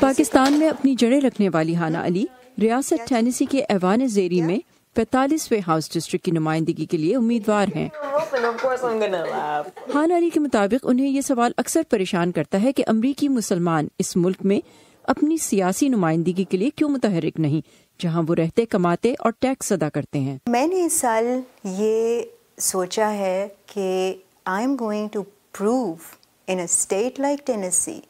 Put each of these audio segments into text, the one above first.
پاکستان میں اپنی جڑیں رکھنے والی ہانا علی ریاست ٹینیسی کے ایوان زیری میں 45ویں ہاؤس ڈسٹرکٹ کی نمائندگی کے لیے امیدوار ہیں۔ ہانا علی کے مطابق انہیں یہ سوال اکثر پریشان کرتا ہے کہ امریکی مسلمان اس ملک میں اپنی سیاسی نمائندگی کے لیے کیوں متحرک نہیں، جہاں وہ رہتے، کماتے اور ٹیکس ادا کرتے ہیں۔ میں نے اس سال یہ سوچا ہے کہ I am going to prove in a state like Tennessee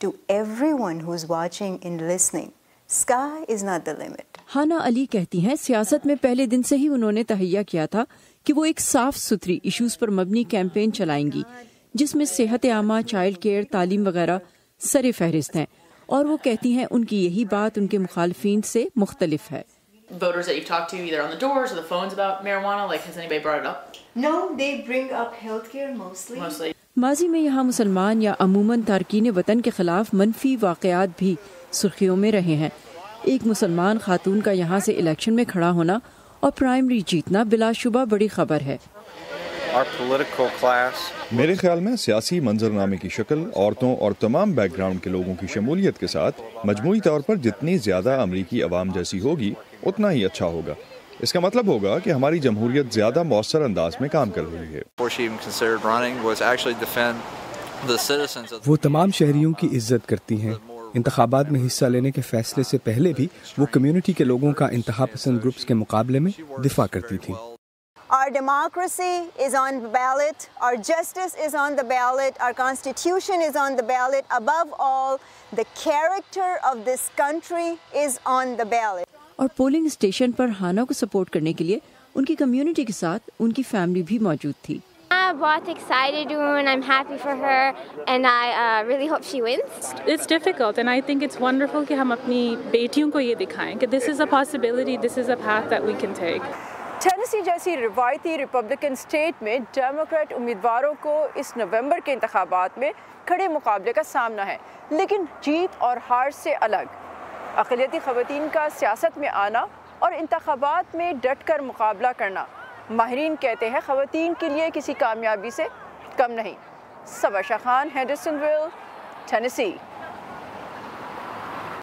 to everyone who's watching and listening, sky is not the limit. ہانا علی کہتی ہیں سیاست میں پہلے دن سے ہی انہوں نے تہیہ کیا تھا کہ وہ ایک صاف ستھری ایشوز پر مبنی کیمپین چلائیں گی جس میں صحت عامہ، چائلڈ کیئر، تعلیم وغیرہ سر فہرست ہیں، اور وہ کہتی ہیں ان کی یہی بات ان کے مخالفین سے مختلف ہے۔ Voters that you've talked to either on the doors or the phones about marijuana, like has anybody brought it up? No, they bring up healthcare mostly. ماضی میں یہاں مسلمان یا عموماً تارکین وطن کے خلاف منفی واقعات بھی سرخیوں میں رہے ہیں۔ ایک مسلمان خاتون کا یہاں سے الیکشن میں کھڑا ہونا اور پرائمری جیتنا بلا شبہ بڑی خبر ہے۔ میرے خیال میں سیاسی منظرنامے کی شکل، عورتوں اور تمام بیک گراؤنڈ کے لوگوں کی شمولیت کے ساتھ مجموعی طور پر جتنی زیادہ امریکی عوام جیسی ہوگی اتنا ہی اچھا ہوگا۔ اس کا مطلب ہوگا کہ ہماری جمہوریت زیادہ مؤثر انداز میں کام کر رہی ہے۔ وہ تمام شہریوں کی عزت کرتی ہیں۔ انتخابات میں حصہ لینے کے فیصلے سے پہلے بھی وہ کمیونٹی کے لوگوں کا انتہا پسند گروپس کے مقابلے میں دفاع کرتی تھی۔ Our democracy is on the ballot, our justice is on the ballot, our constitution is on the ballot. Above all, the character of this country is on the ballot. اور پولنگ اسٹیشن پر ہانا کو support کرنے کے لیے ان کی community کے ساتھ ان کی family بھی موجود تھی۔ I'm بہت excited and I'm happy for her and I really hope she wins. It's difficult and I think it's wonderful کہ ہم اپنی بیٹیوں کو یہ دکھائیں کہ this is a possibility, this is a path that we can take. Tennessee جیسی روایتی ریپبلکن اسٹیٹ میں ڈیموکریٹ امیدواروں کو اس نومبر کے انتخابات میں کھڑے مقابلے کا سامنا ہے، لیکن جیت اور ہار سے الگ اقلیتی خواتین کا سیاست میں آنا اور انتخابات میں ڈٹ کر مقابلہ کرنا ماہرین کہتے ہیں خواتین کے لیے کسی کامیابی سے کم نہیں۔ سبا شاہ خان، ہینڈرسن ویل، ٹینیسی۔